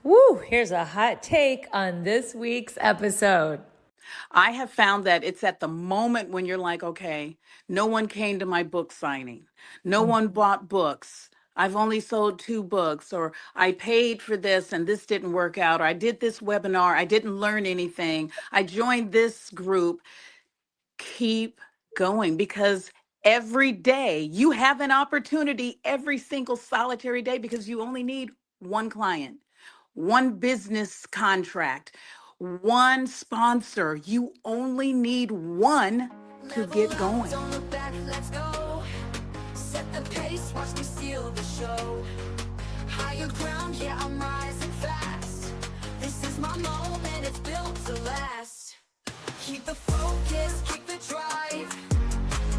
Woo, here's a hot take on this week's episode. I have found that it's at the moment when you're like, okay, no one came to my book signing. No one bought books. I've only sold 2 books, or I paid for this and this didn't work out, or I did this webinar, I didn't learn anything. I joined this group. Keep going, because every day you have an opportunity, every single solitary day, because you only need one client, one business contract, one sponsor. You only need one to Level get up, going. don't look back, let's go. Set the pace, watch me steal the show. Higher ground, yeah, I'm rising fast. This is my moment, it's built to last. Keep the focus, keep the drive.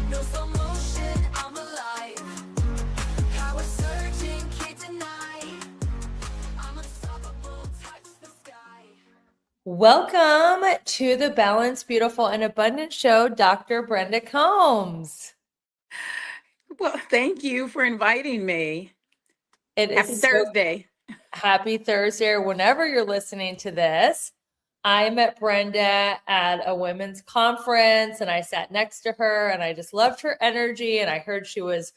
No slow motion, I'm alive. Power surging, can't deny. I'm unstoppable, touch the sky. Welcome to the Balanced, Beautiful, and Abundant Show, Dr. Brenda Combs. Well, thank you for inviting me. It Happy is Thursday. happy Thursday, or whenever you're listening to this. I met Brenda at a women's conference and I sat next to her and I just loved her energy. And I heard she was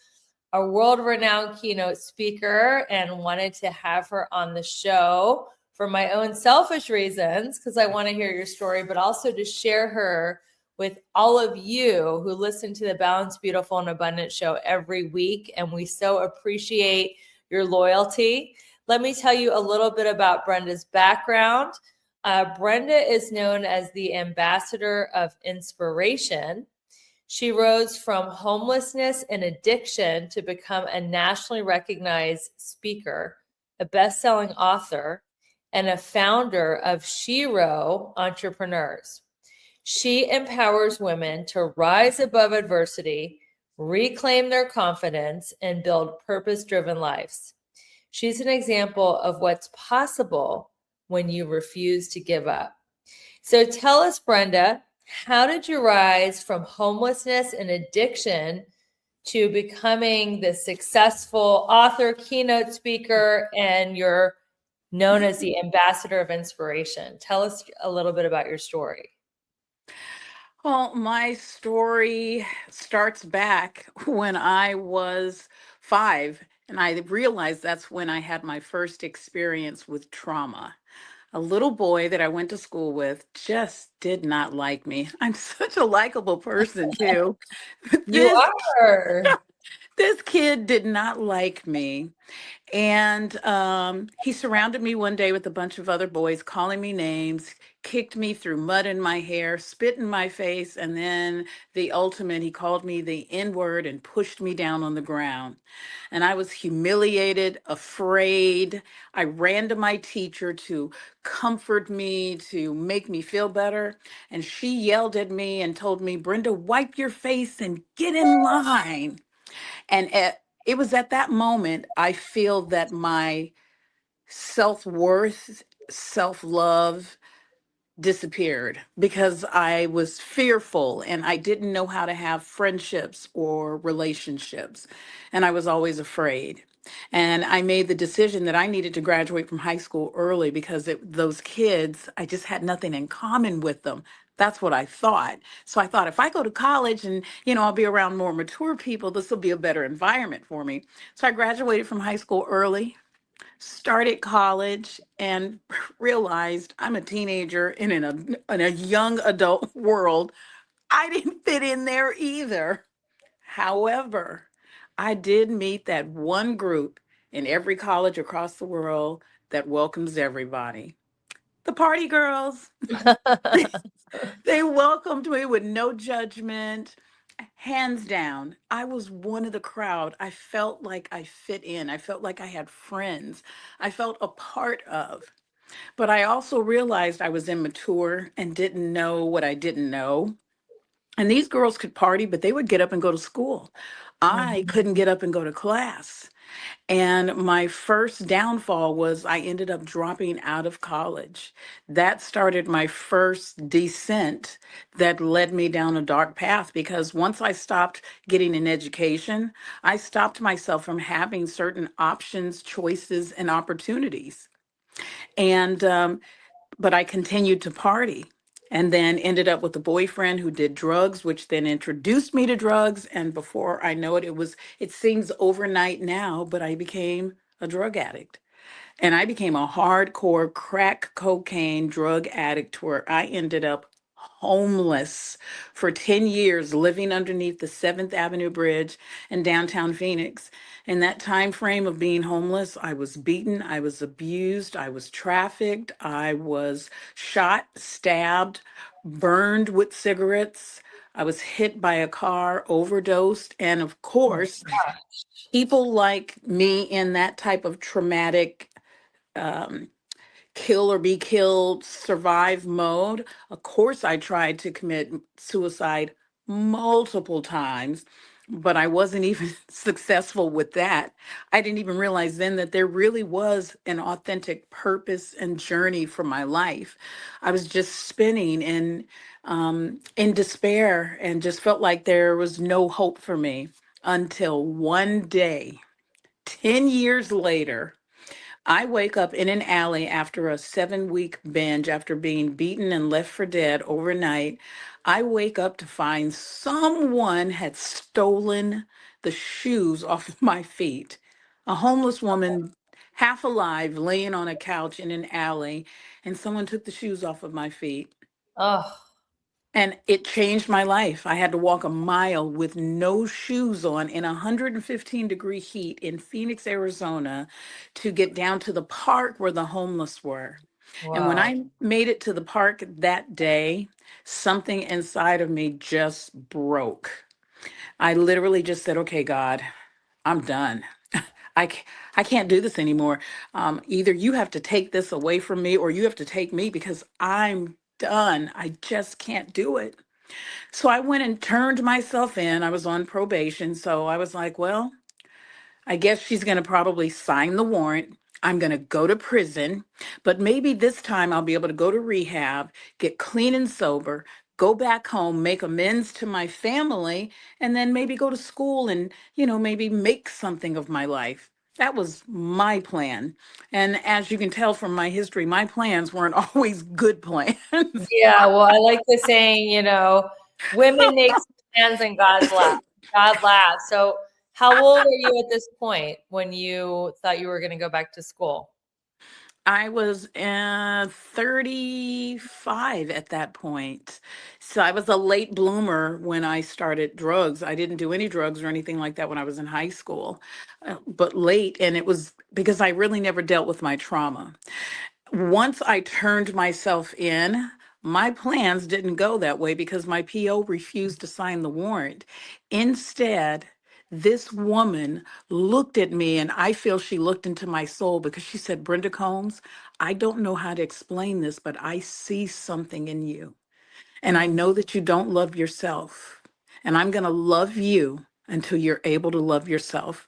a world-renowned keynote speaker and wanted to have her on the show for my own selfish reasons, because I want to hear your story, but also to share her with all of you who listen to the Balanced, Beautiful, and Abundant show every week. And we so appreciate your loyalty. Let me tell you a little bit about Brenda's background. Brenda is known as the ambassador of inspiration. She rose from homelessness and addiction to become a nationally recognized speaker, a best-selling author, and a founder of SHERO Entrepreneurs. She empowers women to rise above adversity, reclaim their confidence, and build purpose-driven lives. She's an example of what's possible when you refuse to give up. So tell us, Brenda, how did you rise from homelessness and addiction to becoming the successful author, keynote speaker, and you're known as the ambassador of inspiration? Tell us a little bit about your story. Well, my story starts back when I was 5, and I realized that's when I had my first experience with trauma. A little boy that I went to school with just did not like me. I'm such a likable person, too. You This are. this kid did not like me. And he surrounded me one day with a bunch of other boys, calling me names, kicked me, threw mud in my hair, spit in my face, and then the ultimate, he called me the N word and pushed me down on the ground. And I was humiliated, afraid. I ran to my teacher to comfort me, to make me feel better. And she yelled at me and told me, "Brenda, wipe your face and get in line." It was at that moment I feel that my self-worth, self-love disappeared, because I was fearful and I didn't know how to have friendships or relationships. And I was always afraid. And I made the decision that I needed to graduate from high school early, because those kids, I just had nothing in common with them. That's what I thought. So I thought, if I go to college and, I'll be around more mature people, this will be a better environment for me. So I graduated from high school early, started college, and realized I'm a teenager in a young adult world. I didn't fit in there either. However, I did meet that one group in every college across the world that welcomes everybody. The party girls. They welcomed me with no judgment. Hands down, I was one of the crowd. I felt like I fit in. I felt like I had friends. I felt a part of. But I also realized I was immature and didn't know what I didn't know. And these girls could party, but they would get up and go to school. I couldn't get up and go to class. And my first downfall was I ended up dropping out of college. That started my first descent that led me down a dark path, because once I stopped getting an education, I stopped myself from having certain options, choices, and opportunities. And but I continued to party, and then ended up with a boyfriend who did drugs, which then introduced me to drugs. And before I know it, it seems overnight now, but I became a drug addict. And I became a hardcore crack cocaine drug addict where I ended up homeless for 10 years, living underneath the 7th Avenue Bridge in downtown Phoenix. In that time frame of being homeless, I was beaten, I was abused, I was trafficked, I was shot, stabbed, burned with cigarettes. I was hit by a car, overdosed, and of Oh, course, gosh. people like me in that type of traumatic um, kill or be killed, survive mode. Of course, I tried to commit suicide multiple times, but I wasn't even successful with that. I didn't even realize then that there really was an authentic purpose and journey for my life. I was just spinning in despair and just felt like there was no hope for me until one day, 10 years later, I wake up in an alley after a 7 week binge, after being beaten and left for dead overnight. I wake up to find someone had stolen the shoes off of my feet. A homeless woman, half alive, laying on a couch in an alley, and someone took the shoes off of my feet. Oh, And it changed my life. I had to walk a mile with no shoes on in 115-degree heat in Phoenix, Arizona, to get down to the park where the homeless were. And when wow. I made it to the park that day, something inside of me just broke. I literally just said, okay, God, I'm done. I, c- I can't do this anymore. Either you have to take this away from me or you have to take me because I'm done. I just can't do it. So I went and turned myself in. I was on probation. So I was like, well, I guess she's going to probably sign the warrant. I'm going to go to prison, but maybe this time I'll be able to go to rehab, get clean and sober, go back home, make amends to my family, and then maybe go to school and, maybe make something of my life. That was my plan. And as you can tell from my history, my plans weren't always good plans. Yeah, well, I like the saying, women make plans and God laughs. God laughs. So, how old are you at this point when you thought you were going to go back to school? I was 35 at that point. So I was a late bloomer when I started drugs. I didn't do any drugs or anything like that when I was in high school, but late. And it was because I really never dealt with my trauma. Once I turned myself in, my plans didn't go that way because my PO refused to sign the warrant. Instead, this woman looked at me, and I feel she looked into my soul because she said, Brenda Combs, I don't know how to explain this, but I see something in you. And I Mm, know that you don't love yourself. And I'm going to love you until you're able to love yourself.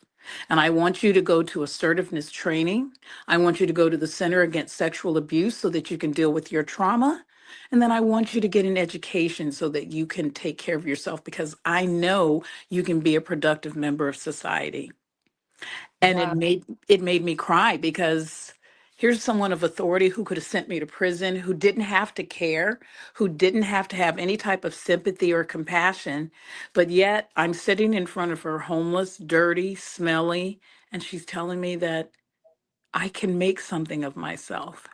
And I want you to go to assertiveness training. I want you to go to the Center Against Sexual Abuse so that you can deal with your trauma. And then I want you to get an education so that you can take care of yourself because I know you can be a productive member of society. And wow. it made me cry because here's someone of authority who could have sent me to prison, who didn't have to care, who didn't have to have any type of sympathy or compassion, but yet I'm sitting in front of her homeless, dirty, smelly, and she's telling me that I can make something of myself.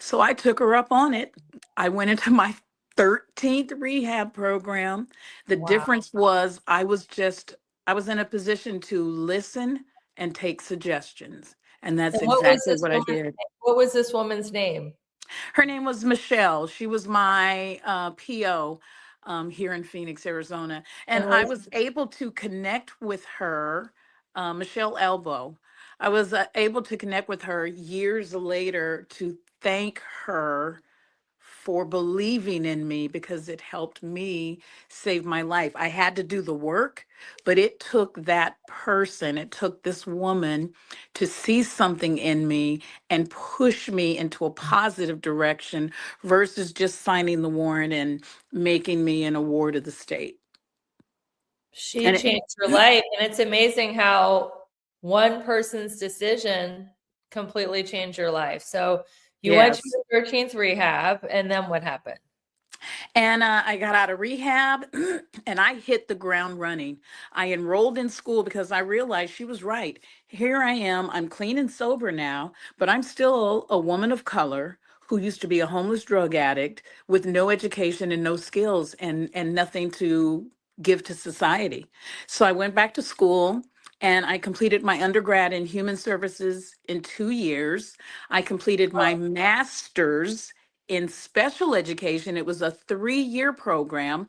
So I took her up on it. I went into my 13th rehab program. The Wow. difference was I was in a position to listen and take suggestions. And that's And what was exactly this what I woman's did. what was this woman's name? Her name was Michelle. She was my PO here in Phoenix, Arizona. And And I was was able to connect with her, Michelle Elbow. I was able to connect with her years later to thank her for believing in me because it helped me save my life. I had to do the work, but it took that person, it took this woman to see something in me and push me into a positive direction versus just signing the warrant and making me an award of the state. she And it, changed your life, and it's amazing how one person's decision completely changed your life. So You went to Yes. your 13th rehab, and then what happened? And I got out of rehab and I hit the ground running. I enrolled in school because I realized she was right. Here I am, I'm clean and sober now, but I'm still a woman of color who used to be a homeless drug addict with no education and no skills and nothing to give to society. So I went back to school and I completed my undergrad in human services in 2 years. I completed my master's in special education. It was a 3 year program.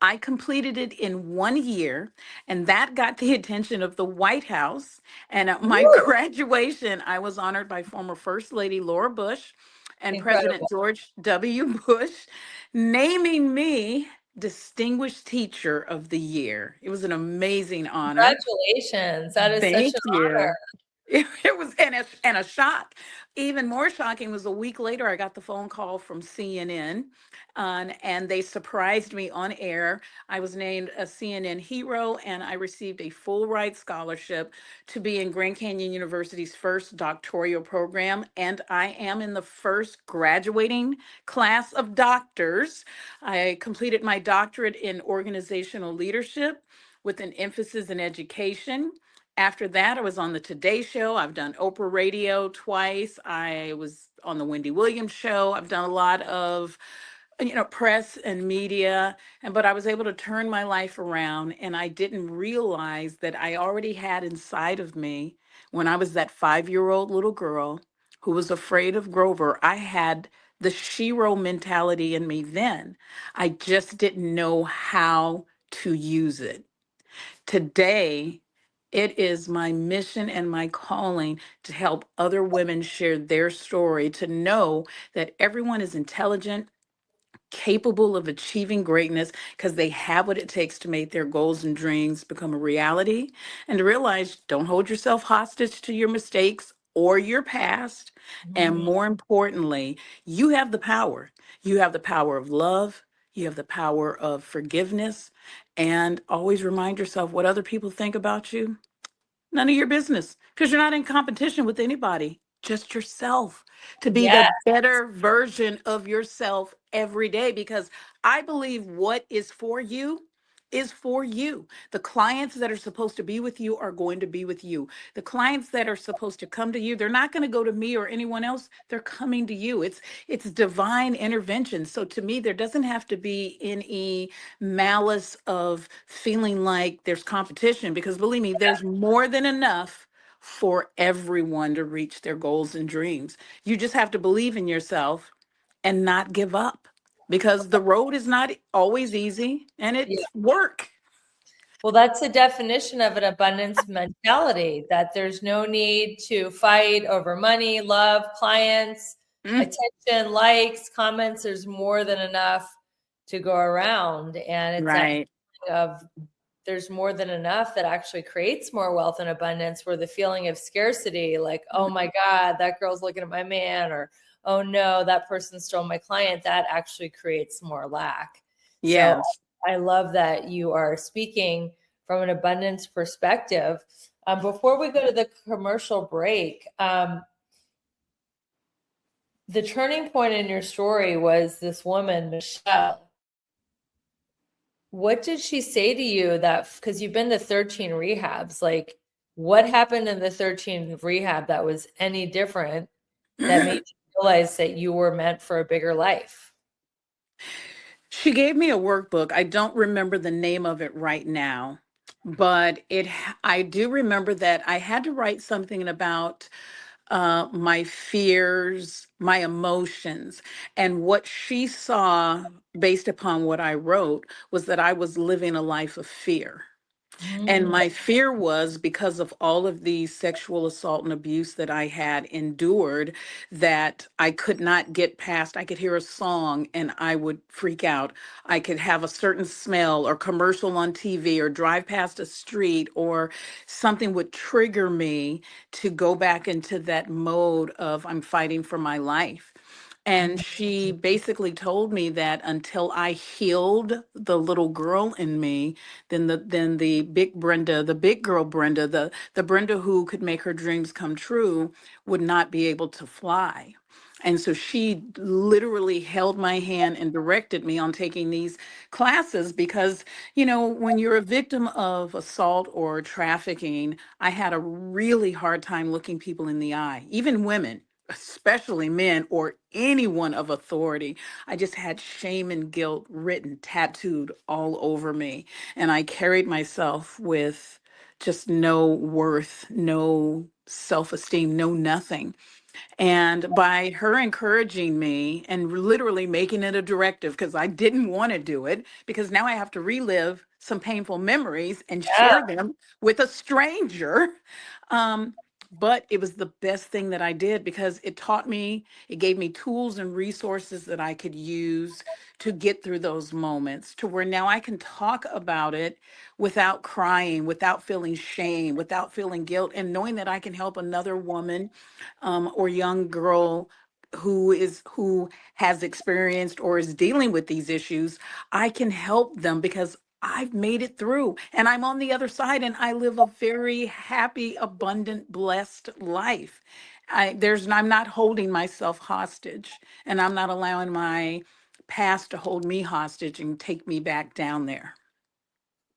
I completed it in 1 year, and that got the attention of the White House. And at my Woo! graduation, I was honored by former First Lady Laura Bush and President Incredible. George W. Bush, naming me Distinguished Teacher of the Year. It was an amazing honor. Congratulations. That is such Thank an honor. you. It was and a shock. Even more shocking was a week later, I got the phone call from CNN, and they surprised me on air. I was named a CNN hero, and I received a full ride scholarship to be in Grand Canyon University's first doctoral program. And I am in the first graduating class of doctors. I completed my doctorate in organizational leadership with an emphasis in education. After that, I was on the Today Show. I've done Oprah Radio twice. I was on the Wendy Williams Show. I've done a lot of, press and media. But I was able to turn my life around, and I didn't realize that I already had inside of me when I was that 5-year-old little girl who was afraid of Grover. I had the Shero mentality in me then. I just didn't know how to use it. Today, it is my mission and my calling to help other women share their story, to know that everyone is intelligent, capable of achieving greatness because they have what it takes to make their goals and dreams become a reality, and to realize don't hold yourself hostage to your mistakes or your past. And Mhm. more importantly, you have the power. You have the power of love, you have the power of forgiveness, and always remind yourself what other people think about you. None of your business because you're not in competition with anybody, just yourself, to be Yeah. the better version of yourself every day. Because I believe what is for you. The clients that are supposed to be with you are going to be with you. The clients that are supposed to come to you, they're not going to go to me or anyone else. They're coming to you. It's divine intervention. So to me, there doesn't have to be any malice of feeling like there's competition, because believe me, there's more than enough for everyone to reach their goals and dreams. You just have to believe in yourself and not give up, because the road is not always easy and Yeah. it's work. Well, that's the definition of an abundance mentality, that there's no need to fight over money, love, clients, Mm, attention, likes, comments. There's more than enough to go around. And it's that right. feeling of there's more than enough that actually creates more wealth and abundance, where the feeling of scarcity, like, oh my God, that girl's looking at my man, or oh no, that person stole my client, that actually creates more lack. So Yes. I love that you are speaking from an abundance perspective. Before we go to the commercial break, the turning point in your story was this woman, Michelle. What did she say to you, that because you've been to 13 rehabs, like what happened in the 13 rehab that was any different that made you realize that you were meant for a bigger life? She gave me a workbook. I don't remember the name of it right now, but I do remember that I had to write something about my fears, my emotions. And what she saw based upon what I wrote was that I was living a life of fear. And Mm, my fear was because of all of the sexual assault and abuse that I had endured, that I could not get past. I could hear a song and I would freak out. I could have a certain smell or commercial on TV, or drive past a street, or something would trigger me to go back into that mode of I'm fighting for my life. And mm, she basically told me that until I healed the little girl in me, then the big Brenda, the big girl Brenda, the Brenda who could make her dreams come true, would not be able to fly. And so she literally held my hand and directed me on taking these classes because, when you're a victim of assault or trafficking, I had a really hard time looking people in the eye, even women, especially men or anyone of authority. I just had shame and guilt written, tattooed all over me. And I carried myself with just no worth, no self esteem, no nothing. And by her encouraging me and literally making it a directive, because I didn't want to do it, because now I have to relive some painful memories and Yeah. share them with a stranger. Um, but it was the best thing that I did because it taught me, it gave me tools and resources that I could use to get through those moments to where now I can talk about it without crying, without feeling shame, without feeling guilt, and knowing that I can help another woman or young girl who has experienced or is dealing with these issues. I can help them because I've made it through and I'm on the other side and I live a very happy, abundant, blessed life. I'm not holding myself hostage, and I'm not allowing my past to hold me hostage and take me back down there.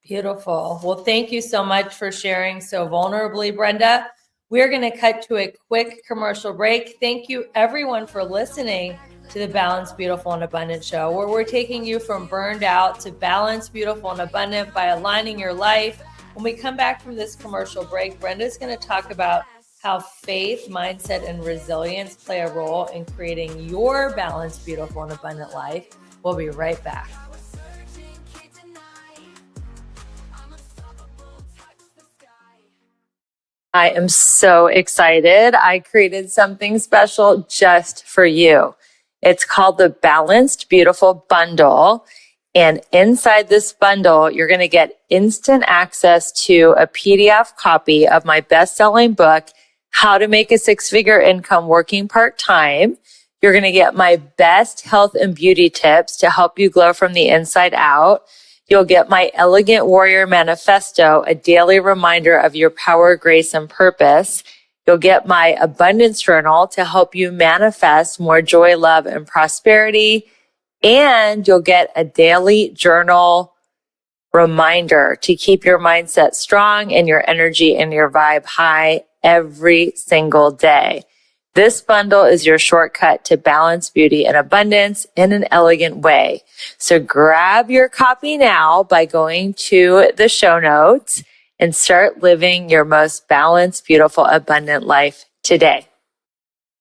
Beautiful. Well, thank you so much for sharing so vulnerably, Brenda. We're going to cut to a quick commercial break. Thank you, everyone, for listening to the Balanced, Beautiful, and Abundant show, where we're taking you from burned out to balanced, beautiful, and abundant by aligning your life. When we come back from this commercial break, Brenda's going to talk about how faith, mindset, and resilience play a role in creating your balanced, beautiful, and abundant life. We'll be right back. I am so excited. I created something special just for you. It's called the Balanced Beautiful Bundle. And inside this bundle, you're going to get instant access to a PDF copy of my best-selling book, How to Make a Six-Figure Income Working Part-Time. You're going to get my best health and beauty tips to help you glow from the inside out. You'll get my Elegant Warrior Manifesto, a daily reminder of your power, grace, and purpose. You'll get my Abundance Journal to help you manifest more joy, love, and prosperity. And you'll get a daily journal reminder to keep your mindset strong and your energy and your vibe high every single day. This bundle is your shortcut to balance, beauty, and abundance in an elegant way. So grab your copy now by going to the show notes and start living your most balanced, beautiful, abundant life today.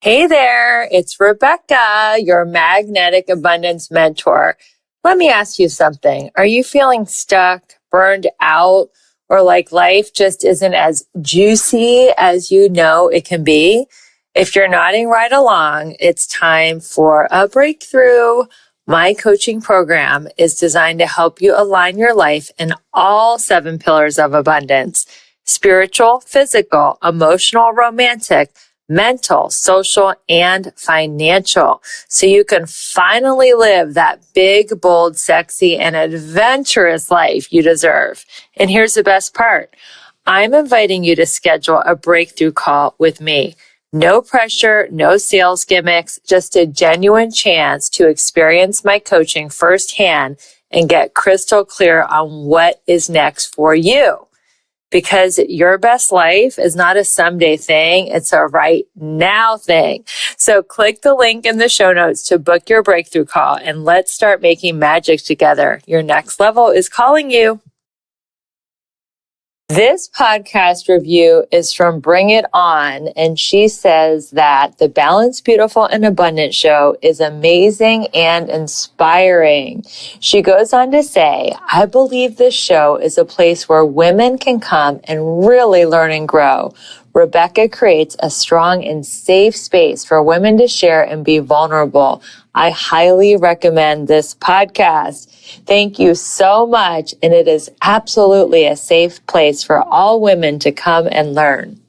Hey there, it's Rebecca, your magnetic abundance mentor. Let me ask you something. Are you feeling stuck, burned out, or like life just isn't as juicy as you know it can be? If you're nodding right along, it's time for a breakthrough. My coaching program is designed to help you align your life in all 7 pillars of abundance: spiritual, physical, emotional, romantic, mental, social, and financial. So you can finally live that big, bold, sexy, and adventurous life you deserve. And here's the best part. I'm inviting you to schedule a breakthrough call with me. No pressure, no sales gimmicks, just a genuine chance to experience my coaching firsthand and get crystal clear on what is next for you. Because your best life is not a someday thing, it's a right now thing. So click the link in the show notes to book your breakthrough call and let's start making magic together. Your next level is calling you. This podcast review is from Bring It On, and she says that the Balanced, Beautiful, and Abundant show is amazing and inspiring. She goes on to say, I believe this show is a place where women can come and really learn and grow. Rebecca creates a strong and safe space for women to share and be vulnerable. I highly recommend this podcast. Thank you so much. And it is absolutely a safe place for all women to come and learn.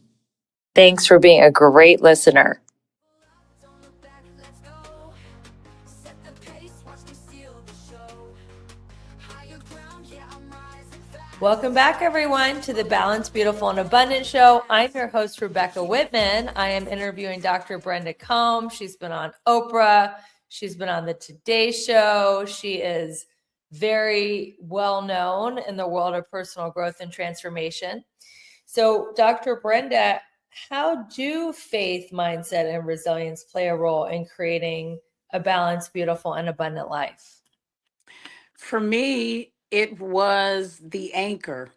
Thanks for being a great listener. Don't look back, let's go. Set the pace, watch me steal the show. Higher ground, yeah, I'm rising fast. Welcome back, everyone, to the Balanced, Beautiful, and Abundant Show. I'm your host, Rebecca Whitman. I am interviewing Dr. Brenda Combs. She's been on Oprah. She's been on the Today Show. She is very well known in the world of personal growth and transformation. So, Dr. Brenda, how do faith, mindset, and resilience play a role in creating a balanced, beautiful, and abundant life? For me, it was the anchor.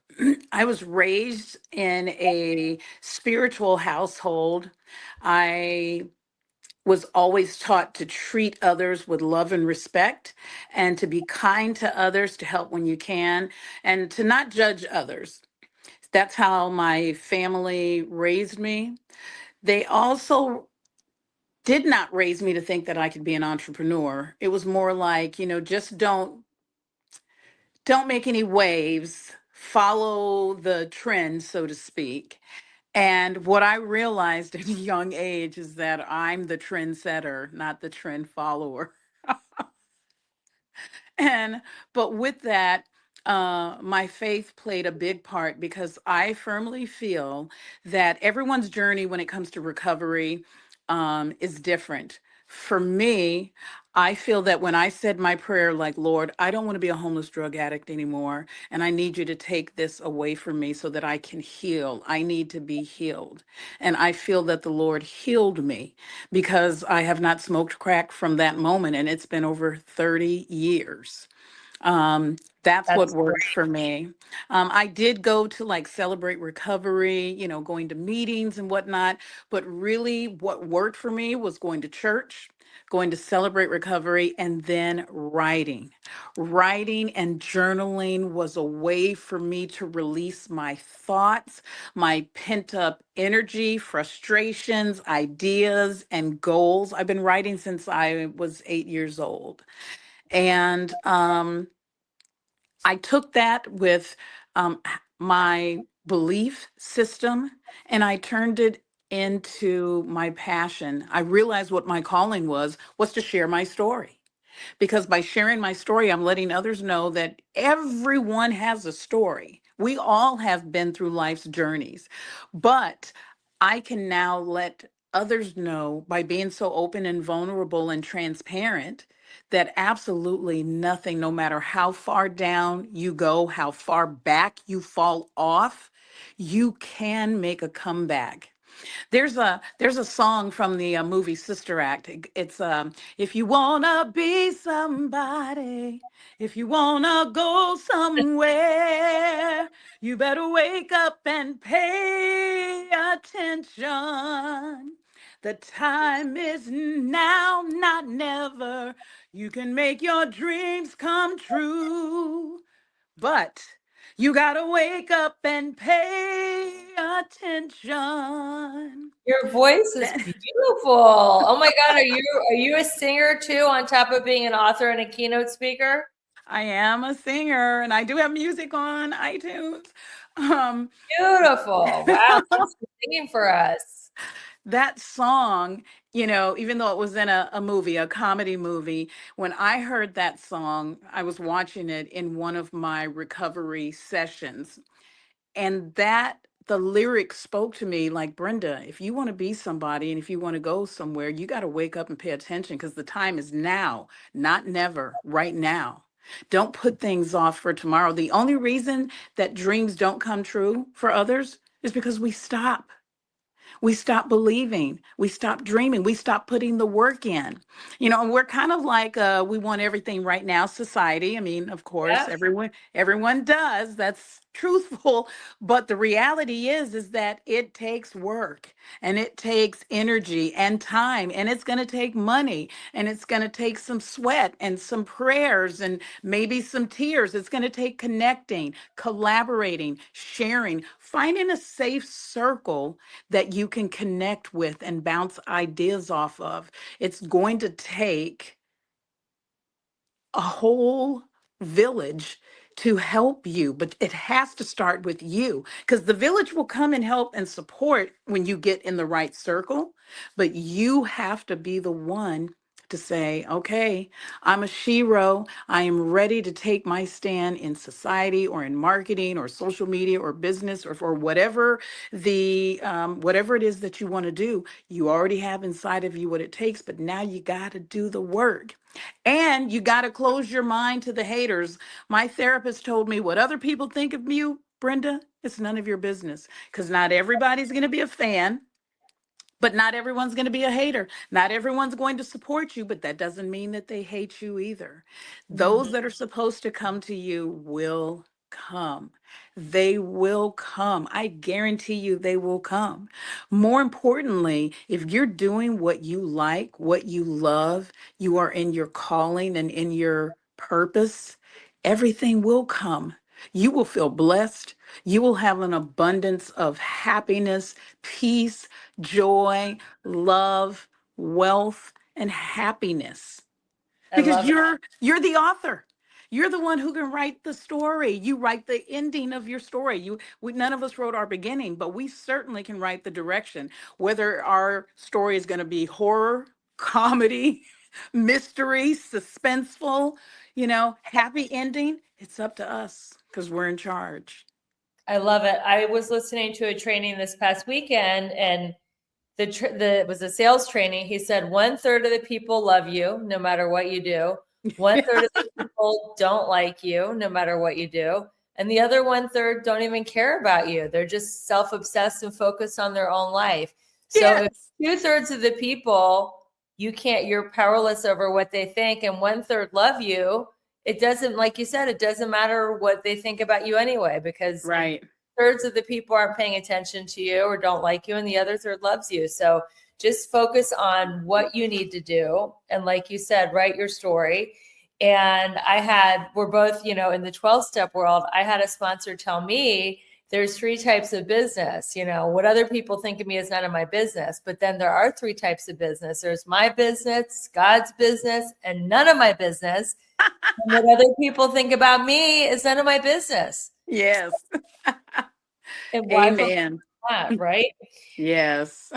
I was raised in a spiritual household. I was always taught to treat others with love and respect and to be kind to others, to help when you can, and to not judge others. That's how my family raised me. They also did not raise me to think that I could be an entrepreneur. It was more like, just don't make any waves, follow the trend, so to speak. And what I realized at a young age is that I'm the trendsetter, not the trend follower. And but with that, my faith played a big part because I firmly feel that everyone's journey when it comes to recovery is different. For me, I feel that when I said my prayer, like, Lord, I don't want to be a homeless drug addict anymore, and I need you to take this away from me so that I can heal. I need to be healed. And I feel that the Lord healed me because I have not smoked crack from that moment, and it's been over 30 years. That's what That's worked great. for me. I did go to like Celebrate Recovery, going to meetings and whatnot, but really what worked for me was going to church, going to Celebrate Recovery, and then writing. Writing and journaling was a way for me to release my thoughts, my pent up energy, frustrations, ideas, and goals. I've been writing since I was 8 years old. And I took that with my belief system and I turned it into my passion. I realized what my calling was to share my story, because by sharing my story, I'm letting others know that everyone has a story. We all have been through life's journeys, but I can now let others know by being so open and vulnerable and transparent that absolutely nothing, no matter how far down you go, how far back you fall off, you can make a comeback. There's a song from the movie Sister Act. It's if you wanna be somebody, if you wanna go somewhere, you better wake up and pay attention. The time is now, not never. You can make your dreams come true, but you gotta wake up and pay attention. Your voice is That- beautiful. Oh my God, are you a singer too, on top of being an author and a keynote speaker? I am a singer and I do have music on iTunes. Um, Beautiful. Wow. Thanks for singing for us. that song, even though it was in a movie, a comedy movie, when I heard that song, I was watching it in one of my recovery sessions. And that the lyrics spoke to me like, Brenda, if you want to be somebody and if you want to go somewhere, you got to wake up and pay attention because the time is now, not never, right now. Don't put things off for tomorrow. The only reason that dreams don't come true for others is because we stop. We stop believing, we stop dreaming, we stop putting the work in. And we're kind of like we want everything right now society. I mean, of course, Yeah. everyone does. That's truthful, but the reality is that it takes work and it takes energy and time, and it's going to take money, and it's going to take some sweat and some prayers and maybe some tears. It's going to take connecting, collaborating, sharing, finding a safe circle that you can connect with and bounce ideas off of. It's going to take a whole village to help you, but it has to start with you, because the village will come and help and support when you get in the right circle, but you have to be the one to say, okay, I'm a shero. I am ready to take my stand in society or in marketing or social media or business or for whatever whatever it is that you want to do. You already have inside of you what it takes, but now you got to do the work. And you got to close your mind to the haters. My therapist told me what other people think of you, Brenda, it's none of your business because not everybody's going to be a fan. But not everyone's going to be a hater. Not everyone's going to support you, but that doesn't mean that they hate you either. Those that are supposed to come to you will come. They will come. I guarantee you they will come. More importantly, if you're doing what you like, what you love, you are in your calling and in your purpose, everything will come. You will feel blessed. You will have an abundance of happiness, peace, joy, love, wealth, and happiness I because love it. you're the author. You're the one who can write the story. You write the ending of your story. None of us wrote our beginning, but we certainly can write the direction. Whether our story is going to be horror, comedy, mystery, suspenseful, happy ending, it's up to us because we're in charge. I love it. I was listening to a training this past weekend, and it was a sales training. He said 1/3 of the people love you no matter what you do. 1/3 of the people don't like you no matter what you do. And the other 1/3 don't even care about you. They're just self-obsessed and focused on their own life. So if Yes. 2/3 of the people you're powerless over what they think, and 1/3 love you, it doesn't, like you said, it doesn't matter what they think about you anyway, because Right. thirds of the people aren't paying attention to you or don't like you, and the other third loves you. So just focus on what you need to do. And like you said, write your story. And we're both, in the 12-step world, I had a sponsor tell me there's 3 types of business. What other people think of me is none of my business. But then there are 3 types of business. There's my business, God's business, and none of my business. And what other people think about me is none of my business. Yes. And why Amen. that, right? Yes.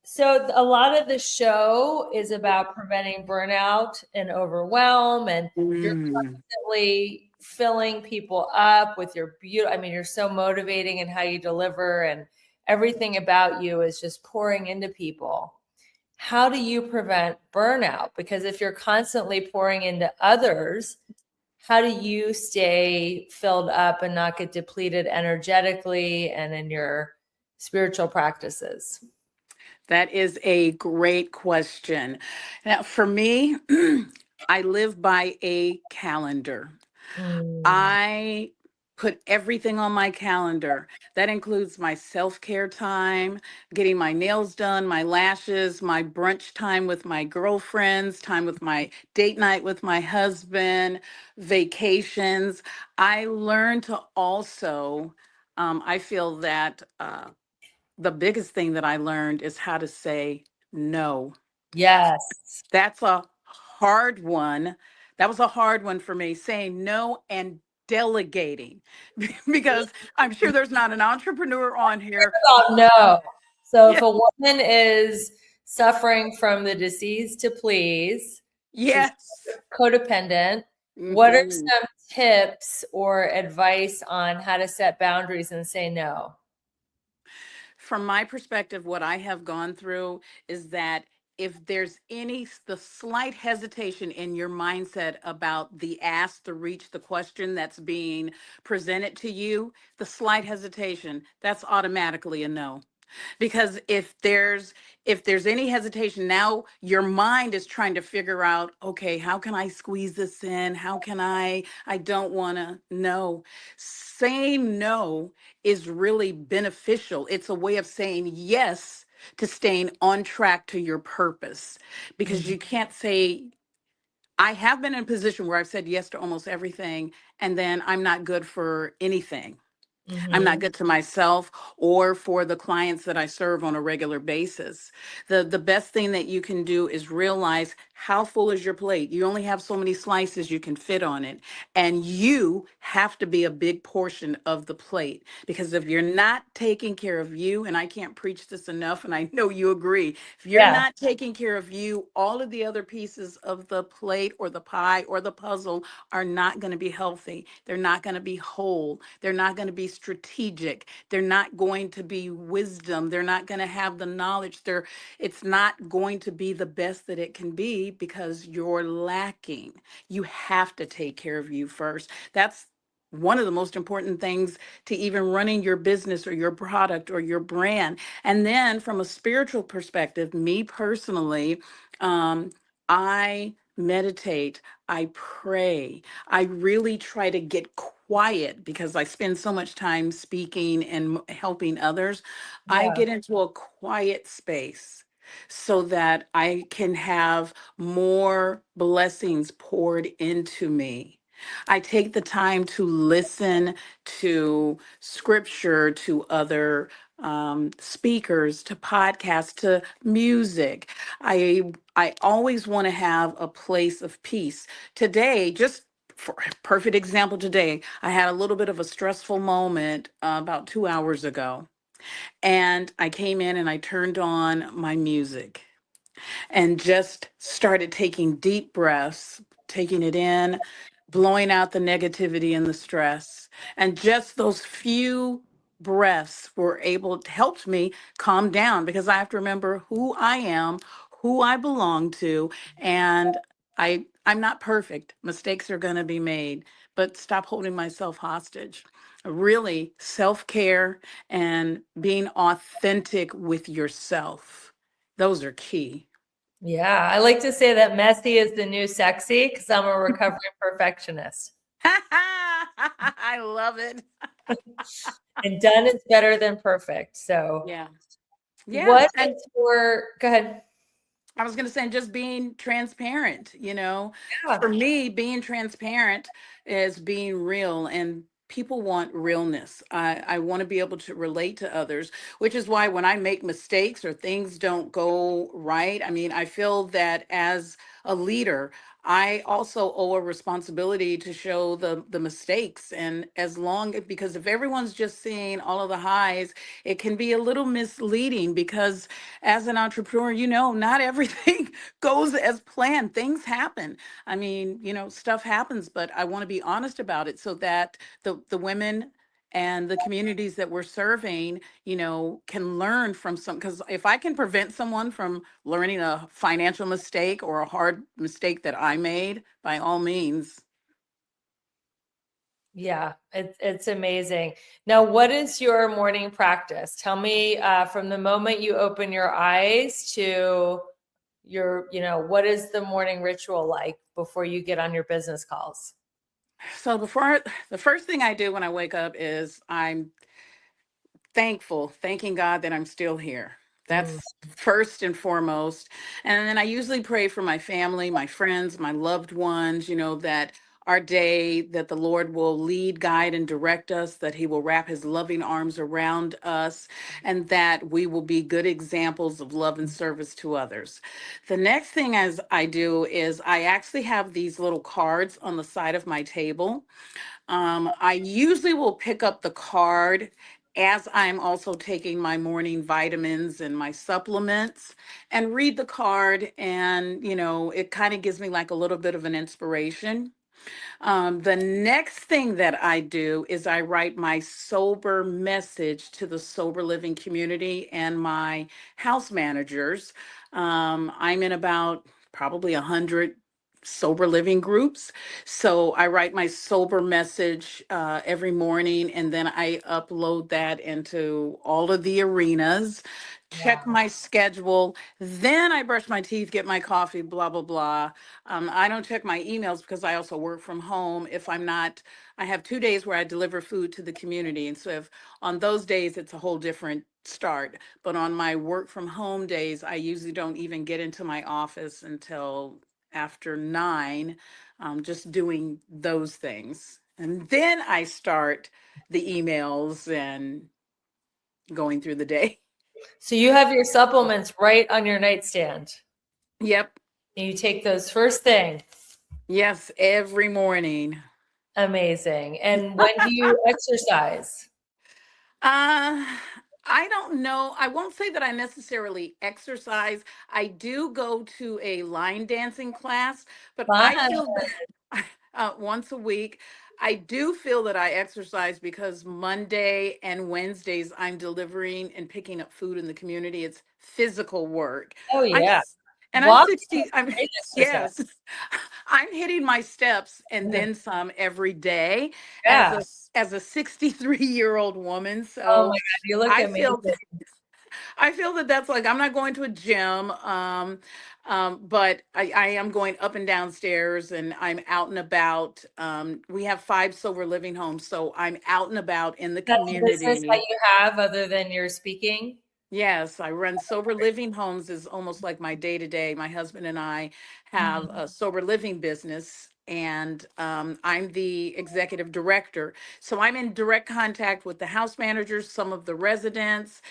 So a lot of the show is about preventing burnout and overwhelm, and you're Mm. constantly filling people up with your beauty. I mean, you're so motivating in how you deliver, and everything about you is just pouring into people. How do you prevent burnout? Because if you're constantly pouring into others, how do you stay filled up and not get depleted energetically and in your spiritual practices? That is a great question. Now, for me, I live by a calendar. Mm, I put everything on my calendar. That includes my self-care time, getting my nails done, my lashes, my brunch time with my girlfriends, time with my date night with my husband, vacations. I learned to also, I feel that the biggest thing that I learned is how to say no. yes. That's a hard one. That was a hard one for me, saying no and delegating, because I'm sure there's not an entrepreneur on here. About no. So if Yeah, a woman is suffering from the disease to please, she's yes. codependent, what are Mhm. some tips or advice on how to set boundaries and say no? From my perspective, what I have gone through is that if there's the slight hesitation in your mindset about the ask, the reach, the question that's being presented to you, the slight hesitation, that's automatically a no. Because if there's any hesitation, now your mind is trying to figure out, okay, how can I squeeze this in? How can I don't want to. No. Saying no is really beneficial. It's a way of saying yes to staying on track to your purpose, because Mhm. you can't say, I have been in a position where I've said yes to almost everything, and then I'm not good for anything. I'm not Mhm. good to myself or for the clients that I serve on a regular basis. The best thing that you can do is realize how full is your plate? You only have so many slices you can fit on it. And you have to be a big portion of the plate, because if you're not taking care of you, and I can't preach this enough, and I know you agree, if you're Yeah. not taking care of you, all of the other pieces of the plate or the pie or the puzzle are not going to be healthy. They're not going to be whole. They're not going to be strategic. They're not going to be wisdom. They're not going to have the knowledge. It's not going to be the best that it can be because you're lacking. You have to take care of you first. That's one of the most important things to even running your business or your product or your brand. And then from a spiritual perspective, me personally, I meditate, I pray, I really try to get quiet because I spend so much time speaking and helping others. I Yeah. get into a quiet space so that I can have more blessings poured into me. I take the time to listen to scripture, to other speakers, to podcasts, to music. I always want to have a place of peace. Today, just for perfect example, today I had a little bit of a stressful moment about 2 hours ago, and I came in and I turned on my music and just started taking deep breaths, taking it in, blowing out the negativity and the stress. And just those few breaths were able to help me calm down, because I have to remember who I am, who I belong to, and I'm not perfect. Mistakes are going to be made, but stop holding myself hostage. Really, self-care and being authentic with yourself. Those are key. Yeah. I like to say that messy is the new sexy because I'm a recovering perfectionist. I love it. And done is better than perfect. So, Yeah. Yeah. what And is your, go ahead. I was going to say, just being transparent, Yeah. for me, being transparent is being real, and people want realness. I want to be able to relate to others, which is why when I make mistakes or things don't go right, I mean, I feel that as a leader, I also owe a responsibility to show the mistakes. And because if everyone's just seeing all of the highs, it can be a little misleading, because as an entrepreneur, not everything goes as planned. Things happen. I mean, stuff happens, but I want to be honest about it so that the women and the communities that we're serving, can learn from because if I can prevent someone from learning a financial mistake or a hard mistake that I made, by all means. Yeah, it's amazing. Now, what is your morning practice? Tell me from the moment you open your eyes to what is the morning ritual like before you get on your business calls? So the first thing I do when I wake up is I'm thanking God that I'm still here. Mm, That's first and foremost. And then I usually pray for my family, my friends, my loved ones, that our day, that the Lord will lead, guide, and direct us, that He will wrap His loving arms around us, and that we will be good examples of love and service to others. The next thing as I do is I actually have these little cards on the side of my table. I usually will pick up the card as I'm also taking my morning vitamins and my supplements, and read the card. And, it kind of gives me like a little bit of an inspiration. The next thing that I do is I write my sober message to the sober living community and my house managers. I'm in about probably 100 sober living groups. So I write my sober message every morning, and then I upload that into all of the arenas, check yeah. my schedule. Then I brush my teeth, get my coffee, blah, blah, blah. I don't check my emails because I also work from home. If I'm not, I have 2 days where I deliver food to the community. And so if on those days, it's a whole different start. But on my work from home days, I usually don't even get into my office until after 9, just doing those things. And then I start the emails and going through the day. So you have your supplements right on your nightstand. Yep. You take those first thing. Yes, every morning. Amazing. And when do you exercise? Uh, I don't know. I won't say that I necessarily exercise. I do go to a line dancing class, but Fun. I feel that once a week. I do feel that I exercise because Monday and Wednesdays I'm delivering and picking up food in the community. It's physical work. Oh I'm yeah. and I'm Walking 60. is I'm great exercise. yes. I'm hitting my steps and Yeah. then some every day as Yeah. a 63-year-old woman. Oh my So God, you look I amazing. feel I feel that that's like I'm not going to a gym, but I am going up and down stairs, and I'm out and about. We have 5 sober living homes, so I'm out and about in the That's a business that community. you have other than your speaking? Yes, I run sober living homes is almost like my day to day. My husband and I have Mhm. a sober living business, and I'm the executive director. So I'm in direct contact with the house managers, some of the residents.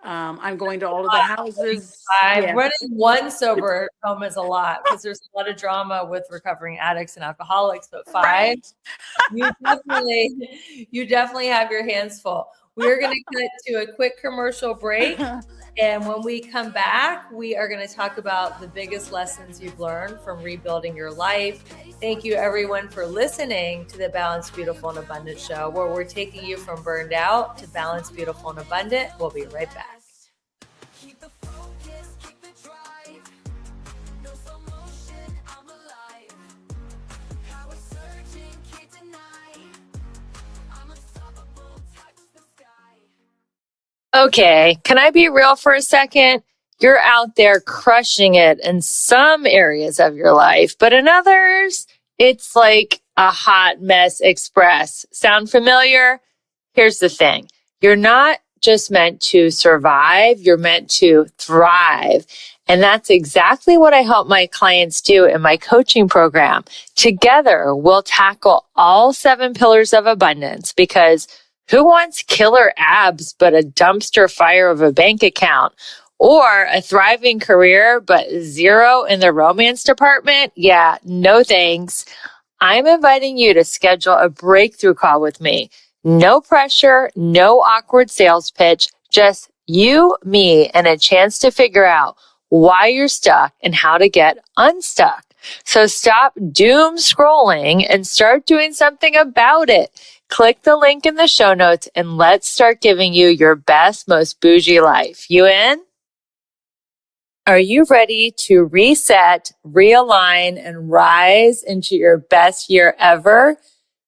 I'm going to all of the houses. Five. Yeah. Running one sober home is a lot because there's a lot of drama with recovering addicts and alcoholics, but five, Right. you definitely have your hands full. We are going to cut to a quick commercial break. And when we come back, we are going to talk about the biggest lessons you've learned from rebuilding your life. Thank you, everyone, for listening to the Balanced, Beautiful, and Abundant show, where we're taking you from burned out to balanced, beautiful, and abundant. We'll be right back. Keep the focus, keep the drive. No slow motion, I'm alive. Power surging, can't deny. I'm unstoppable, touch the sky. Okay, can I be real for a second? You're out there crushing it in some areas of your life, but in others, it's like a hot mess express. Sound familiar? Here's the thing. You're not just meant to survive, you're meant to thrive. And that's exactly what I help my clients do in my coaching program. Together, we'll tackle all 7 pillars of abundance because who wants killer abs but a dumpster fire of a bank account? Or a thriving career but zero in the romance department? Yeah, no thanks. I'm inviting you to schedule a breakthrough call with me. No pressure, no awkward sales pitch, just you, me, and a chance to figure out why you're stuck and how to get unstuck. So stop doom scrolling and start doing something about it. Click the link in the show notes and let's start giving you your best, most bougie life. You in? Are you ready to reset, realign, and rise into your best year ever?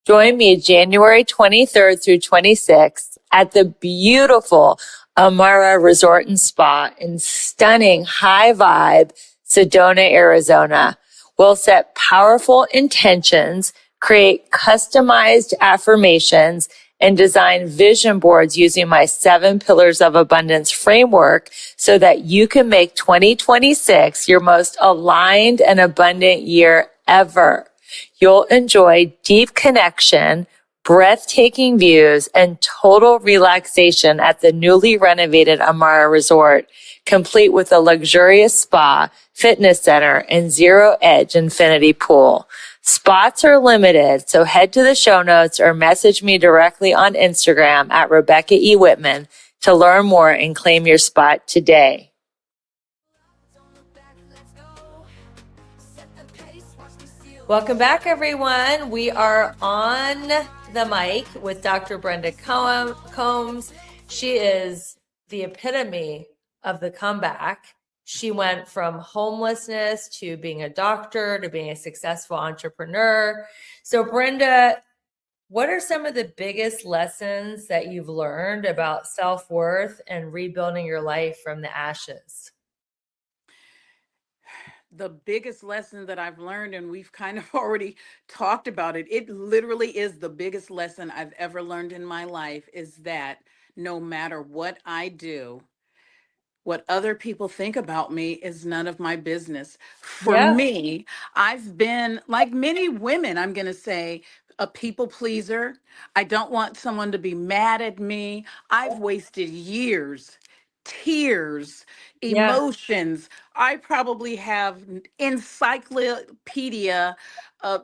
Join me January 23rd through 26th at the beautiful Amara Resort and Spa in stunning high vibe Sedona, Arizona. We'll set powerful intentions, create customized affirmations, and design vision boards using my 7 pillars of abundance framework so that you can make 2026 your most aligned and abundant year ever. You'll enjoy deep connection, breathtaking views, and total relaxation at the newly renovated Amara Resort, complete with a luxurious spa, fitness center, and zero-edge infinity pool. Spots are limited, so head to the show notes or message me directly on Instagram at Rebecca E. Whitman to learn more and claim your spot today. Don't look back, let's go. Set the pace, watch me steal. Welcome back, everyone. We are on the mic with Dr. Brenda Combs. She is the epitome of the comeback. She went from homelessness to being a doctor to being a successful entrepreneur. So, Brenda, what are some of the biggest lessons that you've learned about self-worth and rebuilding your life from the ashes? The biggest lesson that I've learned, and we've kind of already talked about it, it literally is the biggest lesson I've ever learned in my life is that no matter what I do, what other people think about me is none of my business. For Yeah. me, I've been, like many women, I'm going to say, a people pleaser. I don't want someone to be mad at me. I've wasted years tears, Yeah. emotions. I probably have encyclopedia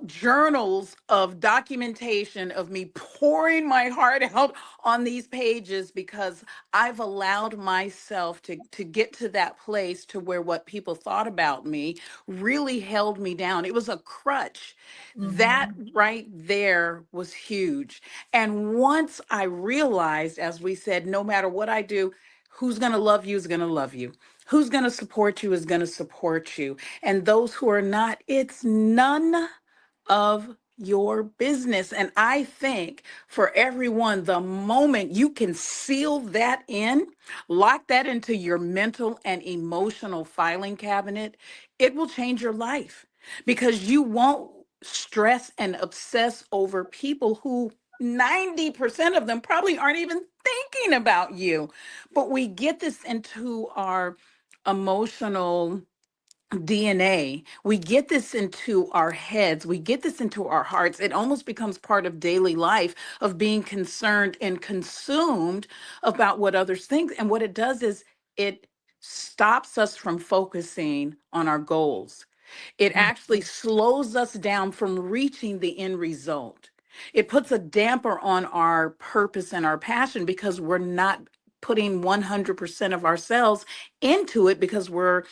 journals of documentation of me pouring my heart out on these pages because I've allowed myself to get to that place to where what people thought about me really held me down. It was a crutch. That Mhm. right there was huge. And once I realized, as we said, no matter what I do, who's going to love you is going to love you. Who's going to support you is going to support you. And those who are not, it's none of your business. And I think for everyone, the moment you can seal that in, lock that into your mental and emotional filing cabinet, it will change your life because you won't stress and obsess over people who 90% of them probably aren't even thinking about you. But we get this into our emotional DNA. We get this into our heads. We get this into our hearts. It almost becomes part of daily life of being concerned and consumed about what others think. And what it does is it stops us from focusing on our goals. It actually slows us down from reaching the end result. It puts a damper on our purpose and our passion because we're not putting 100% of ourselves into it because we're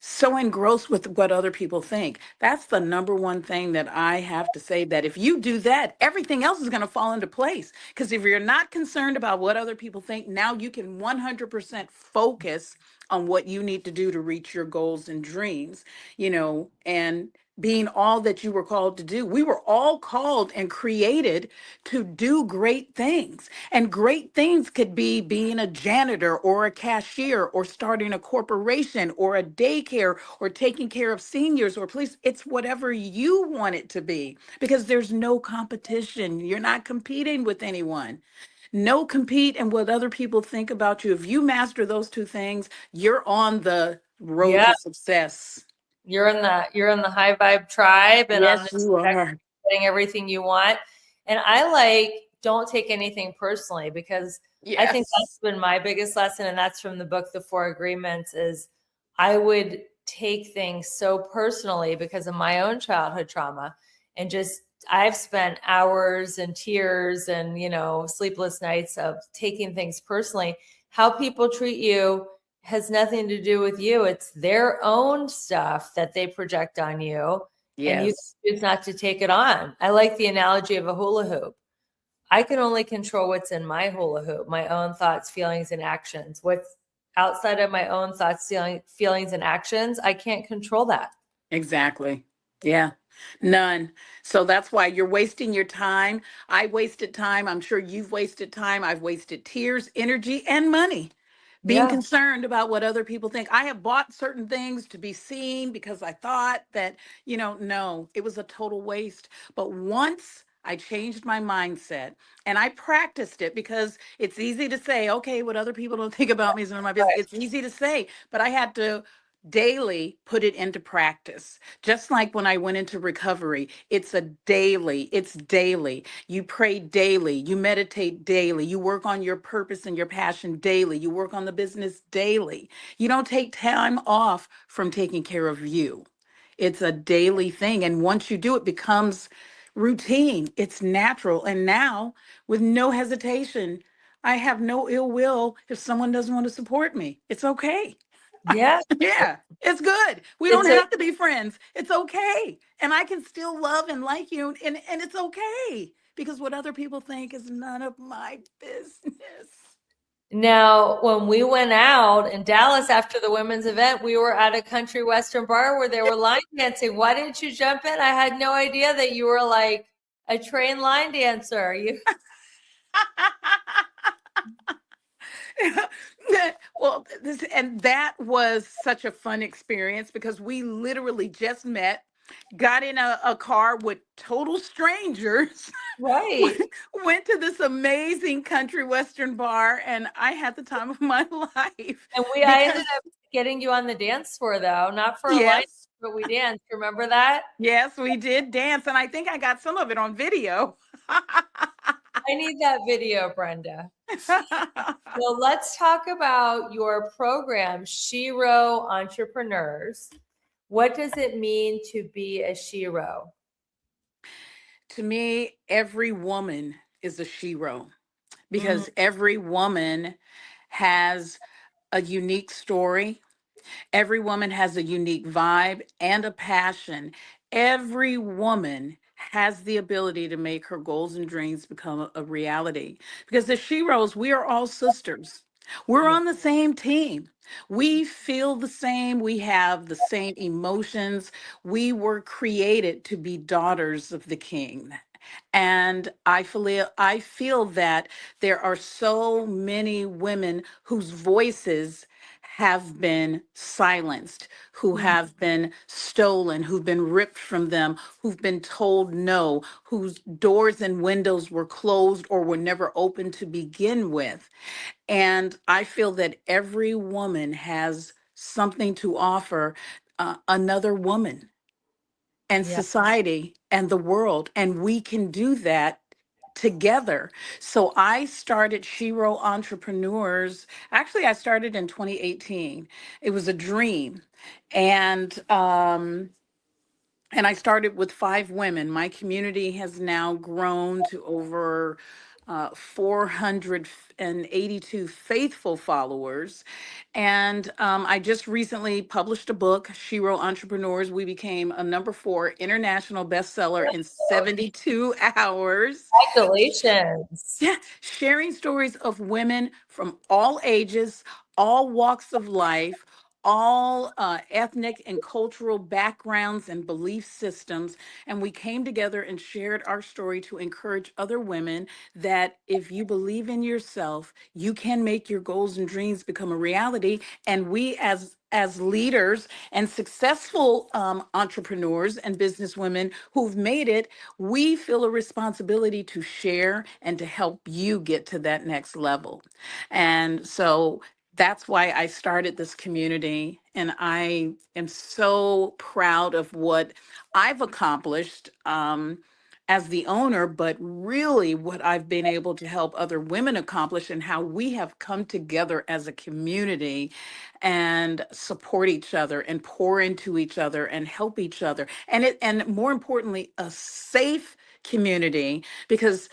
so engrossed with what other people think. That's the number one thing that I have to say, that if you do that, everything else is going to fall into place. Because if you're not concerned about what other people think, now you can 100% focus on what you need to do to reach your goals and dreams, and being all that you were called to do. We were all called and created to do great things. And great things could be being a janitor or a cashier or starting a corporation or a daycare or taking care of seniors or police. It's whatever you want it to be because there's no competition. You're not competing with anyone. No compete and what other people think about you. If you master those two things, you're on the road Yeah. to success. You're in the high vibe tribe and on Yes, this you are. getting everything you want. And I like don't take anything personally because I think Yes. that's been my biggest lesson. And that's from the book, The Four Agreements, is I would take things so personally because of my own childhood trauma. And just I've spent hours and tears and, sleepless nights of taking things personally. How people treat you has nothing to do with you. It's their own stuff that they project on you, and you Yes. choose not to take it on. I like the analogy of a hula hoop. I can only control what's in my hula hoop, my own thoughts, feelings, and actions. What's outside of my own thoughts, feelings, and actions, I can't control that. Exactly. Yeah. None. So that's why you're wasting your time. I wasted time. I'm sure you've wasted time. I've wasted tears, energy, and money being Yeah. concerned about what other people think. I have bought certain things to be seen because I thought that, no, it was a total waste. But once I changed my mindset and I practiced it, because it's easy to say, okay, what other people don't think about me is none of my business. Right. It's easy to say, but I had to daily put it into practice. Just like when I went into recovery, it's daily. You pray daily, you meditate daily, you work on your purpose and your passion daily, you work on the business daily. You don't take time off from taking care of you. It's a daily thing. And once you do, it becomes routine, it's natural. And now, with no hesitation, I have no ill will if someone doesn't want to support me. It's okay. Yeah. Yeah, it's good. We don't It's a have to be friends. It's okay. And I can still love and like you, and it's okay because what other people think is none of my business. Now, when we went out in Dallas after the women's event, we were at a country western bar where they were line dancing. Why didn't you jump in? I had no idea that you were like a trained line dancer. You Well, and that was such a fun experience because we literally just met, got in a car with total strangers, went, right. went to this amazing country western bar, and I had the time of my life And I ended because up getting you on the dance floor though, not for a line, yes, but we danced. Remember that? yes, we did dance, and I think I got some of it on video. I need that video, Brenda. Well, let's talk about your program, SHERO Entrepreneurs. What does it mean to be a SHERO? To me, every woman is a shero because every woman has a unique story. Every woman has a unique vibe and a passion. Every woman has the ability to make her goals and dreams become a reality. Because as sheroes, we are all sisters. We're Yeah. on the same team. We feel the same. We have the same emotions. We were created to be daughters of the King. And I feel that there are so many women whose voices have been silenced, who Mhm. have been stolen, who've been ripped from them, who've been told no, whose doors and windows were closed or were never open to begin with. And I feel that every woman has something to offer another woman and Yeah. society and the world. And we can do that together. So I started Shero Entrepreneurs. Actually, I started in 2018. It was a dream. And and I started with 5 women. My community has now grown to over 482 faithful followers. And I just recently published a book, Shero Entrepreneurs. We became a #4 international bestseller in 72 hours. Congratulations. Yeah, sharing stories of women from all ages, all walks of life, all ethnic and cultural backgrounds and belief systems. And we came together and shared our story to encourage other women that if you believe in yourself, you can make your goals and dreams become a reality. And we, as leaders and successful entrepreneurs and businesswomen who've made it, we feel a responsibility to share and to help you get to that next level. And so that's why I started this community. And I am so proud of what I've accomplished. As the owner, but really what I've been able to help other women accomplish and how we have come together as a community and support each other and pour into each other and help each other. And more importantly, a safe community because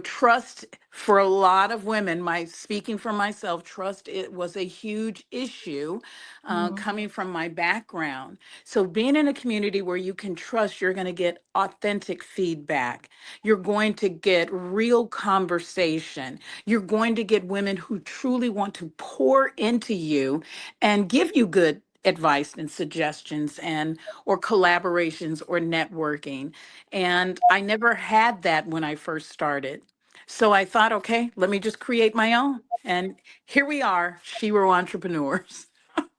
trust for a lot of women, my speaking for myself, trust, it was a huge issue Mhm. coming from my background. So being in a community where you can trust, you're going to get authentic feedback, you're going to get real conversation, you're going to get women who truly want to pour into you and give you good advice and suggestions and or collaborations or networking. And I never had that when I first started. So I thought, okay, let me just create my own. And here we are, Shero Entrepreneurs.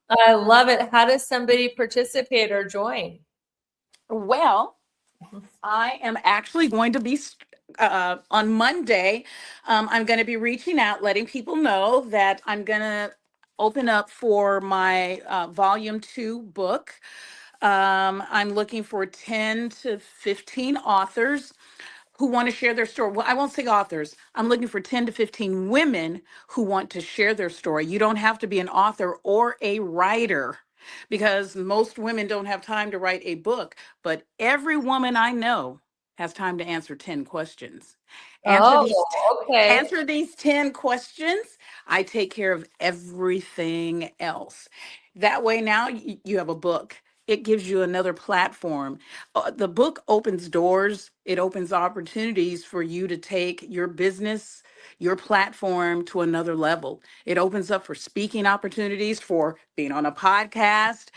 I love it. How does somebody participate or join? Well, I am actually going to be on Monday. I'm going to be reaching out, letting people know that I'm going to open up for my volume 2 book. I'm looking for 10 to 15 authors who want to share their story. Well, I won't say authors. I'm looking for 10 to 15 women who want to share their story. You don't have to be an author or a writer because most women don't have time to write a book, but every woman I know has time to answer 10 questions. Answer these Oh, okay. answer these 10 questions. I take care of everything else. That way now you have a book. It gives you another platform. The book opens doors, it opens opportunities for you to take your business, your platform to another level. It opens up for speaking opportunities, for being on a podcast,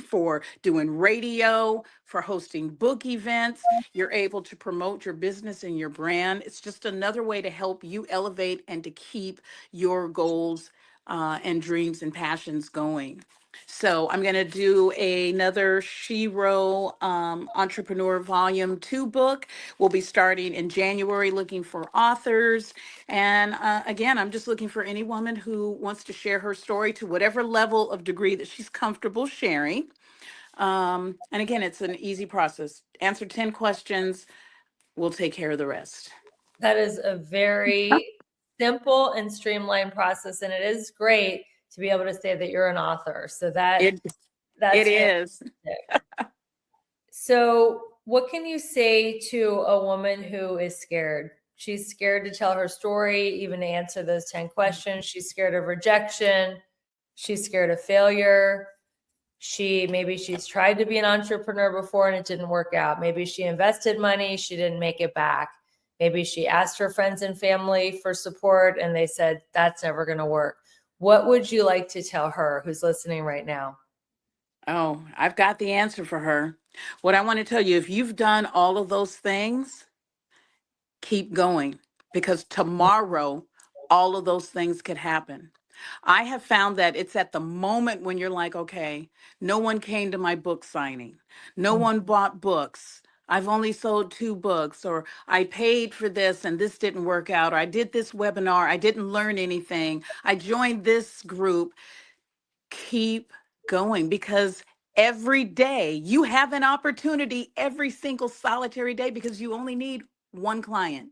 for doing radio, for hosting book events. You're able to promote your business and your brand. It's just another way to help you elevate and to keep your goals and dreams and passions going. So I'm going to do another Shero Entrepreneur Volume 2 book. We'll be starting in January looking for authors. And again, I'm just looking for any woman who wants to share her story to whatever level of degree that she's comfortable sharing. And again, it's an easy process. Answer 10 questions, we'll take care of the rest. That is a very simple and streamlined process. And it is great to be able to say that you're an author. So It that's is. fantastic. So what can you say to a woman who is scared? She's scared to tell her story, even to answer those 10 questions. She's scared of rejection. She's scared of failure. Maybe she's tried to be an entrepreneur before and it didn't work out. Maybe she invested money, she didn't make it back. Maybe she asked her friends and family for support and they said, that's never going to work. What would you like to tell her who's listening right now? Oh, I've got the answer for her. What I want to tell you, if you've done all of those things, keep going, because tomorrow all of those things could happen. I have found that it's at the moment when you're like, okay, no one came to my book signing, no one bought books, I've only sold 2 books, or I paid for this and this didn't work out, or I did this webinar, I didn't learn anything, I joined this group. Keep going, because every day you have an opportunity, every single solitary day, because you only need one client,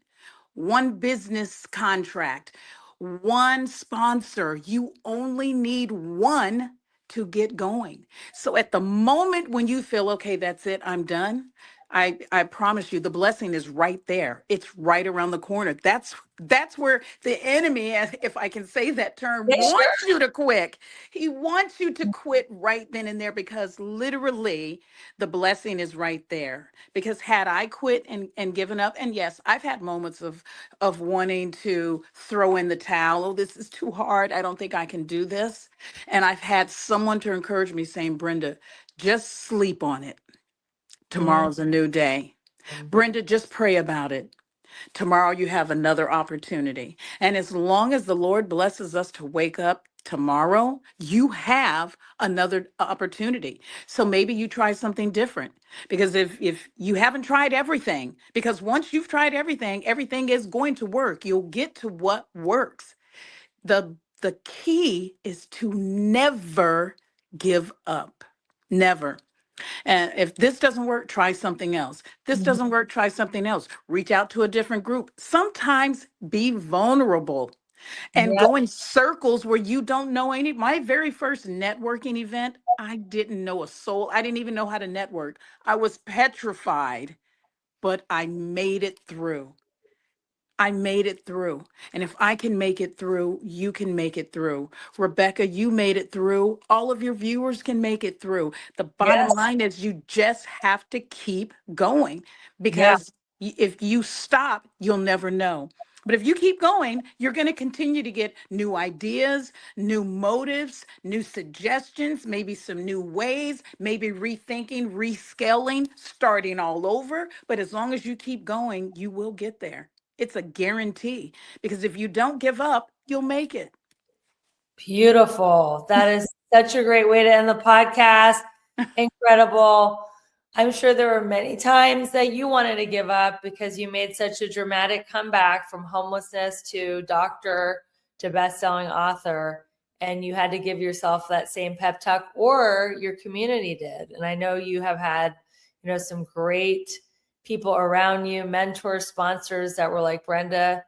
one business contract, one sponsor. You only need one to get going. So at the moment when you feel, okay, that's it, I'm done, I promise you the blessing is right there. It's right around the corner. That's where the enemy, if I can say that term, Yeah, sure. wants you to quit. He wants you to quit right then and there, because literally the blessing is right there. Because had I quit and given up, and yes, I've had moments of wanting to throw in the towel. Oh, this is too hard. I don't think I can do this. And I've had someone to encourage me saying, Brenda, just sleep on it. Tomorrow's a new day. Brenda, just pray about it. Tomorrow you have another opportunity. And as long as the Lord blesses us to wake up tomorrow, you have another opportunity. So maybe you try something different. Because if you haven't tried everything, because once you've tried everything, everything is going to work. You'll get to what works. The key is to never give up. Never. And if this doesn't work, try something else. This doesn't work, try something else. Reach out to a different group. Sometimes be vulnerable and Yeah. go in circles where you don't know any. My very first networking event, I didn't know a soul. I didn't even know how to network. I was petrified, but I made it through. I made it through. And if I can make it through, you can make it through. Rebecca, you made it through. All of your viewers can make it through. The bottom Yes. line is you just have to keep going, Yeah. because if you stop, you'll never know. But if you keep going, you're going to continue to get new ideas, new motives, new suggestions, maybe some new ways, maybe rethinking, rescaling, starting all over. But as long as you keep going, you will get there. It's a guarantee, because if you don't give up, you'll make it. Beautiful. That is such a great way to end the podcast. Incredible. I'm sure there were many times that you wanted to give up because you made such a dramatic comeback from homelessness to doctor to best-selling author, and you had to give yourself that same pep talk, or your community did. And I know you have had, some great people around you, mentors, sponsors that were like, Brenda,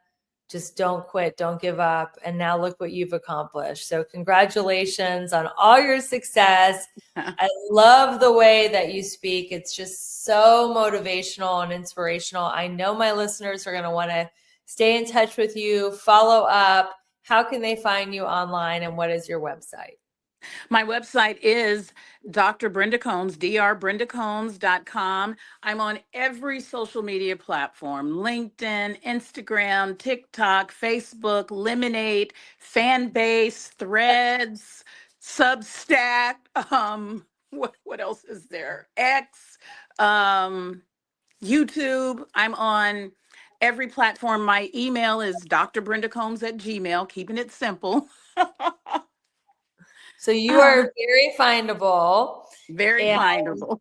just don't quit, don't give up. And now look what you've accomplished. So congratulations on all your success. I love the way that you speak. It's just so motivational and inspirational. I know my listeners are going to want to stay in touch with you, follow up. How can they find you online, and what is your website? My website is Dr. Brenda Combs, drbrendacombs.com. I'm on every social media platform: LinkedIn, Instagram, TikTok, Facebook, Lemonade, Fanbase, Threads, Substack. What else is there? X, YouTube. I'm on every platform. My email is drbrendacombs@gmail, keeping it simple. So you are very findable. Very And findable.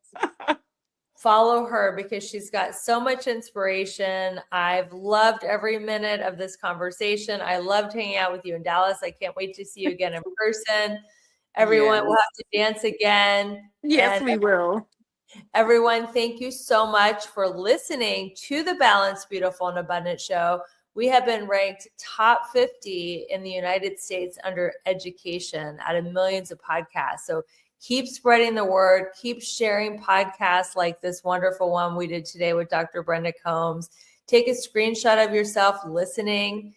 follow her because she's got so much inspiration. I've loved every minute of this conversation. I loved hanging out with you in Dallas. I can't wait to see you again in person. Everyone will Yes. have to dance again. Yes, And we will. everyone, thank you so much for listening to the Balanced, Beautiful, and Abundant Show. We have been ranked top 50 in the United States under education out of millions of podcasts. So keep spreading the word, keep sharing podcasts like this wonderful one we did today with Dr. Brenda Combs. Take a screenshot of yourself listening.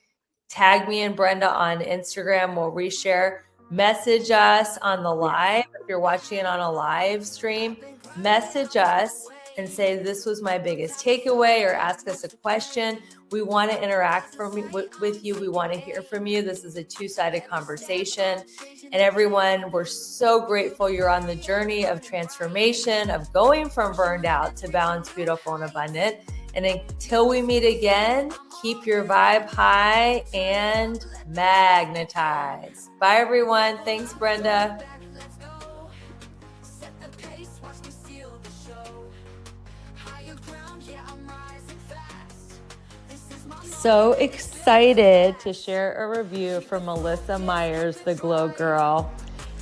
Tag me and Brenda on Instagram. We'll reshare. Message us on the live. If you're watching it on a live stream, message us and say, this was my biggest takeaway, or ask us a question. We want to interact with you. We want to hear from you. This is a two-sided conversation. And everyone, we're so grateful you're on the journey of transformation, of going from burned out to balanced, beautiful, and abundant. And until we meet again, keep your vibe high and magnetize. Bye, everyone. Thanks, Brenda. Let's go. Set the pace, watch me steal the show. Higher ground, yeah, I'm rising fast. This is my So excited to share a review from Melissa Myers, the Glow Girl.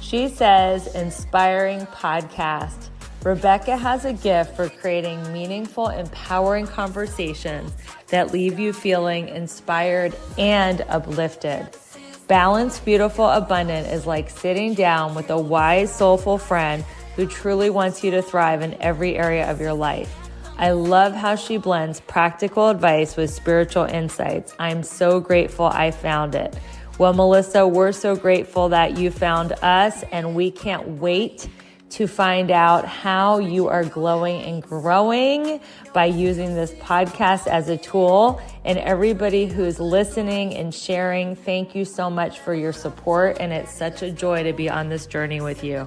She says, inspiring podcast. Rebecca has a gift for creating meaningful, empowering conversations that leave you feeling inspired and uplifted. Balanced, beautiful, abundant is like sitting down with a wise, soulful friend who truly wants you to thrive in every area of your life. I love how she blends practical advice with spiritual insights. I'm so grateful I found it. Well, Melissa, we're so grateful that you found us, and we can't wait to find out how you are glowing and growing by using this podcast as a tool. And everybody who's listening and sharing, thank you so much for your support. And it's such a joy to be on this journey with you.